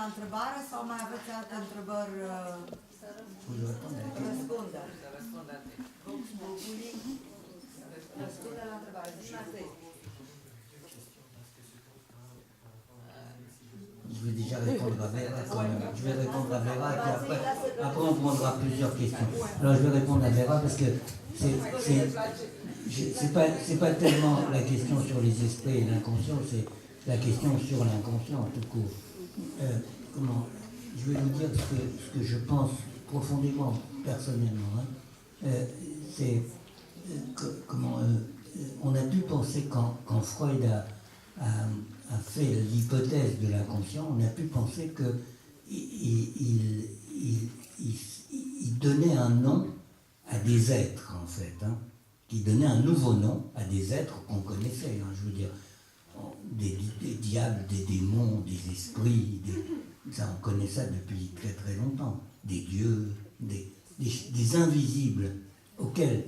întrebare sau mai aveți alte întrebări? Răspunde. Răspunde la întrebare. Je vais déjà répondre à Vera quand même. Je vais répondre à Vera et puis après on prendra plusieurs questions. Alors je vais répondre à Vera parce que c'est pas tellement la question sur les esprits et l'inconscient, c'est la question sur l'inconscient tout court. Je vais vous dire ce que je pense profondément, personnellement. C'est on a pu penser quand Freud a fait l'hypothèse de l'inconscient, on a pu penser qu'il donnait un nom à des êtres, en fait, qui donnait un nouveau nom à des êtres qu'on connaissait, je veux dire, des diables, des démons, des esprits, ça on connaît ça depuis très très longtemps, des dieux, des invisibles auxquels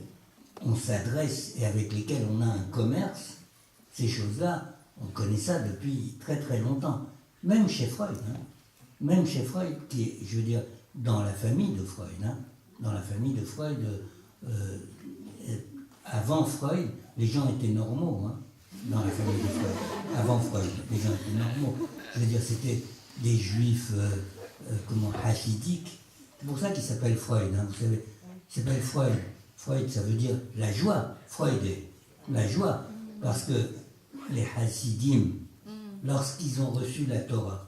on s'adresse et avec lesquels on a un commerce. Ces choses-là, on connaît ça depuis très très longtemps, même chez Freud, même chez Freud, qui est, je veux dire, dans la famille de Freud, dans la famille de Freud, avant Freud, les gens étaient normaux, dans la famille de Freud. Avant Freud, les gens étaient normaux. Je veux dire, c'était des juifs, hachidiques. C'est pour ça qu'il s'appelle Freud, vous savez. Il s'appelle Freud. Freud, ça veut dire la joie. Freud est la joie, parce que les Hasidim, lorsqu'ils ont reçu la Torah,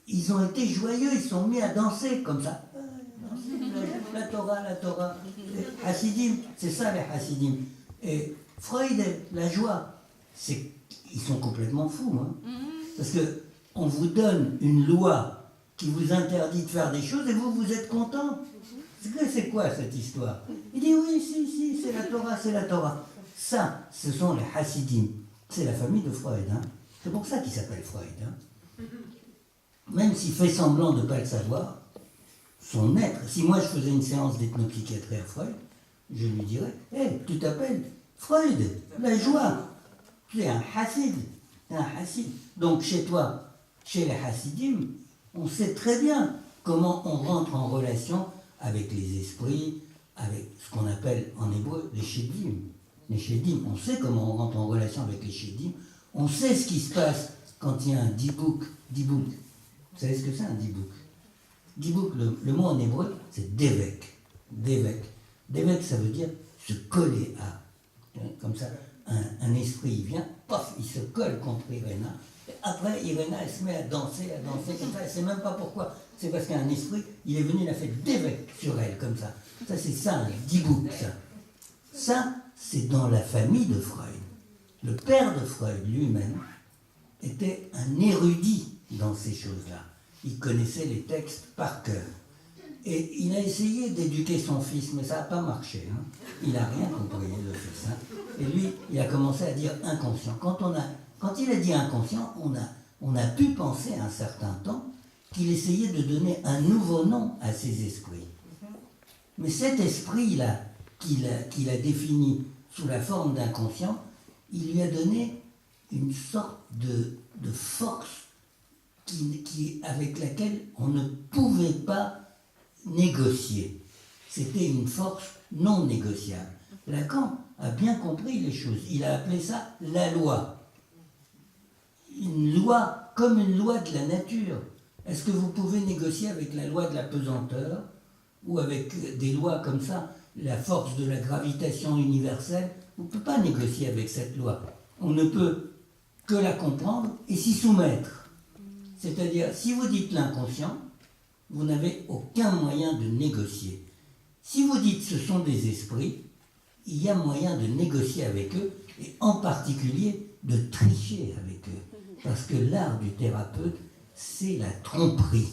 ils ont été joyeux, ils sont mis à danser comme ça. La Torah, la Torah. Les Hasidim, c'est ça les Hasidim. Et Freud, la joie, ils sont complètement fous. Parce qu'on vous donne une loi qui vous interdit de faire des choses et vous êtes content. C'est quoi cette histoire? Il dit oui, si, c'est la Torah, c'est la Torah. Ça, ce sont les Hasidim. C'est la famille de Freud. C'est pour ça qu'il s'appelle Freud. Même s'il fait semblant de ne pas le savoir, son être, si moi je faisais une séance d'ethnopsychiatrie à Freud, je lui dirais, tu t'appelles Freud, la joie. Tu es un Hassid. Donc chez toi, chez les Hasidim, on sait très bien comment on rentre en relation avec les esprits, avec ce qu'on appelle en hébreu les Shedim. Les Shedim, on sait comment on rentre en relation avec les Shedim, on sait ce qui se passe quand il y a un dibouk. Vous savez ce que c'est un dibouk? Dibouk, le mot en hébreu, c'est devek. Devek, ça veut dire se coller à. Comme ça, un esprit, il vient, paf, il se colle contre Irena. Et après, Irena, elle se met à danser comme ça. Elle ne sait même pas pourquoi. C'est parce qu'un esprit, il est venu, il a fait devek sur elle, comme ça. Ça, c'est ça, un dibouk, ça. Ça, c'est dans la famille de Freud. Le père de Freud lui-même était un érudit dans ces choses-là. Il connaissait les textes par cœur. Et il a essayé d'éduquer son fils, mais ça n'a pas marché. Il n'a rien compris, le fils. Et lui, il a commencé à dire inconscient. Quand il a dit inconscient, on a pu penser un certain temps qu'il essayait de donner un nouveau nom à ces esprits. Mais cet esprit-là, qu'il a défini sous la forme d'inconscient, il lui a donné une sorte de force avec laquelle on ne pouvait pas négocier. C'était une force non négociable. Lacan a bien compris les choses. Il a appelé ça la loi. Une loi comme une loi de la nature. Est-ce que vous pouvez négocier avec la loi de la pesanteur ou avec des lois comme ça, la force de la gravitation universelle? On ne peut pas négocier avec cette loi. On ne peut que la comprendre et s'y soumettre. C'est-à-dire, si vous dites l'inconscient, vous n'avez aucun moyen de négocier. Si vous dites ce sont des esprits, il y a moyen de négocier avec eux, et en particulier de tricher avec eux. Parce que l'art du thérapeute, c'est la tromperie.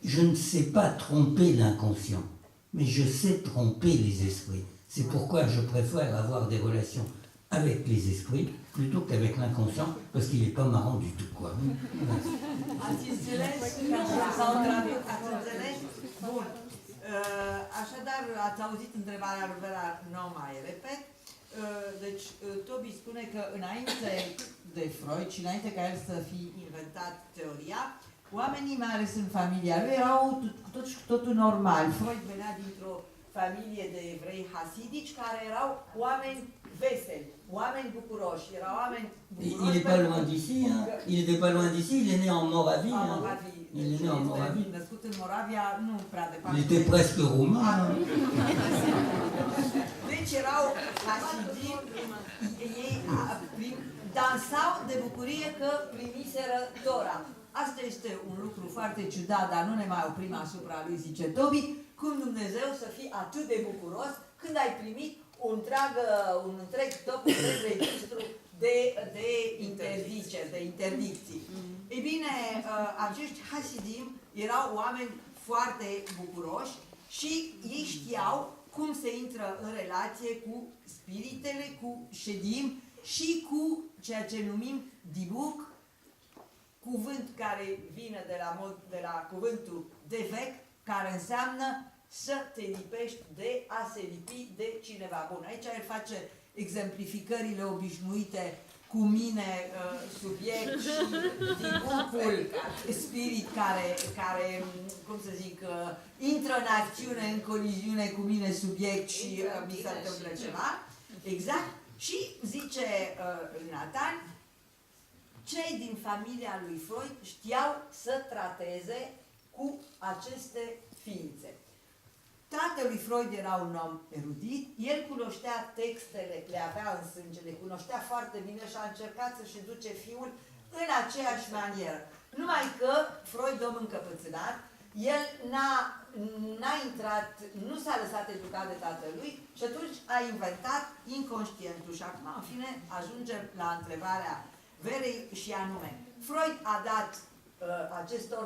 Je ne sais pas tromper l'inconscient, mais je sais tromper les esprits. C'est pourquoi je préfère avoir des relations avec les esprits plutôt qu'avec l'inconscient, parce qu'il n'est pas marrant du tout, quoi. Ați înțeles? Bun. Așadar, ați auzit întrebarea lui Vera, nu o mai repet. Deci, Tobi spune că înainte de Freud și înainte ca el să fi inventat teoria, Oamenii, mai ales în familia lui, erau cu totul normal. Freud venea dintr-o familie de evrei hasidici care erau oameni veseli, oameni bucuroși, erau oameni bucuroși. Il n'est pas loin d'ici, hein. Il n'était pas loin d'ici, il est né en Moravie. En Hein. Moravie. Il est né en Moravie. Născut în Moravia, nu prea departe. Il était presque roumain. Hein. Deci erau hasidim, ei dansau de bucurie că primiseră Tora. Asta este un lucru foarte ciudat, dar nu ne mai oprim asupra lui, zice Tobi, cum Dumnezeu să fie atât de bucuros când ai primit un întreg top, un întreg registru de interdiceri, de interdicții. Ei bine, acești hasidim erau oameni foarte bucuroși și ei știau cum se intră în relație cu spiritele, cu ședim și cu ceea ce numim dibuc, cuvânt care vine de la cuvântul devec, care înseamnă să te lipești de a se lipi de cineva bun. Aici el face exemplificările obișnuite cu mine, subiect și dibucul, spirit care, cum să zic, intră în acțiune, în coliziune cu mine, subiect și mi se întâmplă ceva. Exact. Și zice Nathan, cei din familia lui Freud știau să trateze cu aceste ființe. Tatălui Freud era un om erudit, el cunoștea textele, le avea în sânge, le cunoștea foarte bine și a încercat să-și educe fiul în aceeași manieră. Numai că Freud, om încăpățânat, el n-a intrat, nu s-a lăsat educat de tatălui și atunci a inventat inconștientul. Și acum, în fine, ajungem la întrebarea Verei și anume, Freud a dat acestor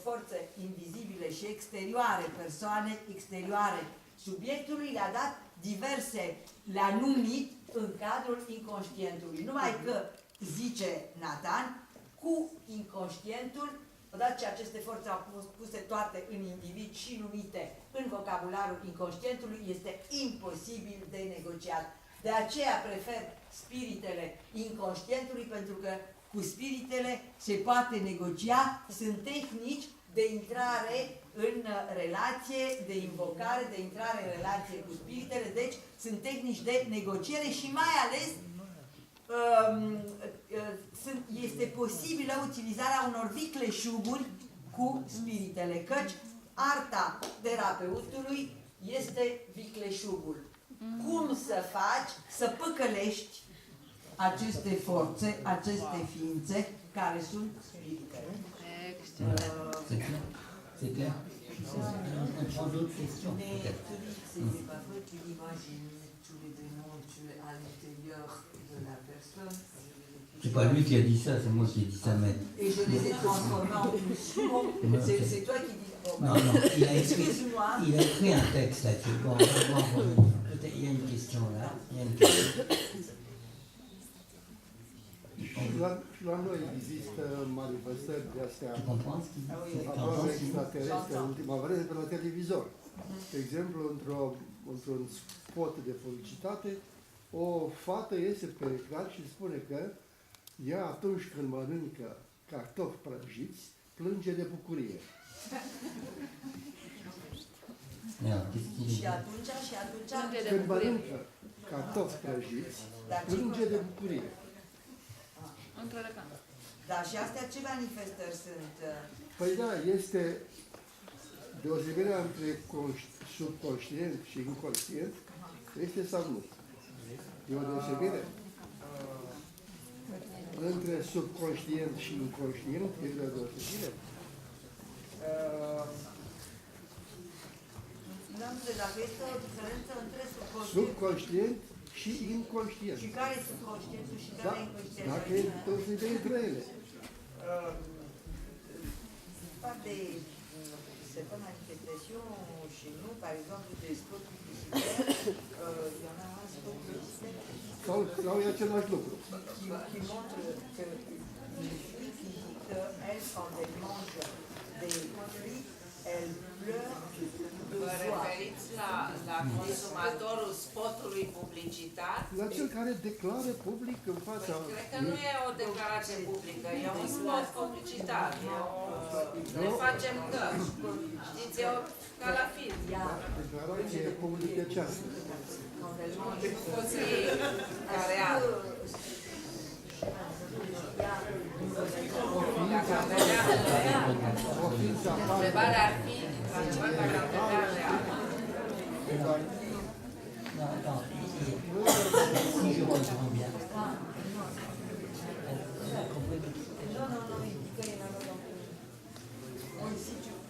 forțe invizibile și exterioare, persoane exterioare subiectului, le-a dat diverse, le-a numit în cadrul inconștientului. Numai că, zice Nathan, cu inconștientul, odată ce aceste forțe au fost puse toate în individ și numite în vocabularul inconștientului, este imposibil de negociat. De aceea prefer spiritele inconștientului, pentru că cu spiritele se poate negocia, sunt tehnici de intrare în relație, de invocare, de intrare în relație cu spiritele, deci sunt tehnici de negociere și mai ales este posibilă utilizarea unor vicleșuguri cu spiritele, căci arta terapeutului este vicleșugul. Cum să faci să păcălești aceste forțe, aceste ființe care sunt spiritele. C'est clair. On prend d'autres questions. Mais c'est pas vrai, tu imagines tous les démons à l'intérieur de la personne. C'est pas lui qui a dit ça, c'est moi qui ai dit ça, mais... Et je les ai transformés en pulsions. C'est toi qui dis... Oh, non, non, il a écrit un texte là-dessus. Bon, on va voir. Peut-être il y a une question là. Il y a une question. La noi există manifestări de astea Tu comprends ce qu'il dit? aproape extraterestre în ultima vreme pe la televizor. De exemplu, într-un spot de publicitate, o fată iese pe ecran și spune că ea atunci când mănâncă cartofi prăjiți, plânge de bucurie. Și atunci... Când mănâncă cartofi prăjiți, plânge de bucurie. Da, și astea ce manifestări sunt? Păi da, este deosebirea între subconștient și inconștient, este sau nu? E o deosebire? Între subconștient și inconștient este o deosebire? Nu am înțeles, dacă este o diferență între subconștient și inconștient. Și care e subconștientul și care e inconștientul? Dacă e deosebire între ele. Poate se font manifestation chez nous, par exemple, des spots publicitaires. Il y en a un spot publicitaire. Sau e același lucru. Qui montre que les filles, qu'elles, quand elles mangent des fruits, Elle pleure de Vă joie. referiți la consumatorul spotului publicitar? La cel care declară public în fața... Păi, cred că nu e o declarație publică, e un spot publicitar. Ne facem că, știți, e ca la film. Declarație publică cealaltă. Cuții care au. Dacă am vedea O ființă aparte. întrebarea ar fi, într-adevăr, dacă am vedea reală. Non, attends, si je comprends bien.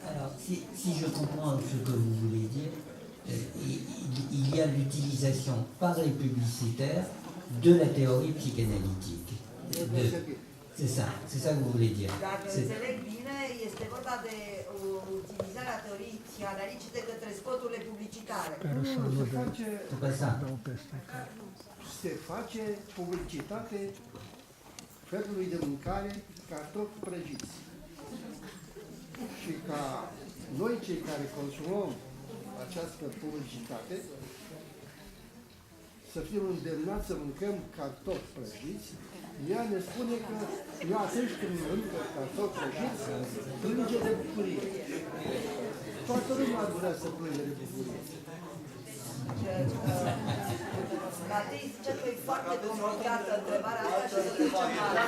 Alors, si je comprends ce que vous voulez dire, il y a l'utilisation par les publicitaires de la théorie psychanalytique. C'est ça que vous voulez dire. Dacă C'est- înțeleg bine, este vorba de utilizarea teoriei psihanalice de către spoturile publicitare. Se face publicitate felului de mâncare cartofi prăjiți. Și ca noi cei care consumăm această publicitate să fim îndemnați să mâncăm cartofi prăjiți, ea ne spune că eu atunci când mănânc cartofi prăjiți, plânge de bucurie. Toată lumea ar vrea să plângă de bucurie. Matei zice că e foarte complicată întrebarea asta și să trecem la...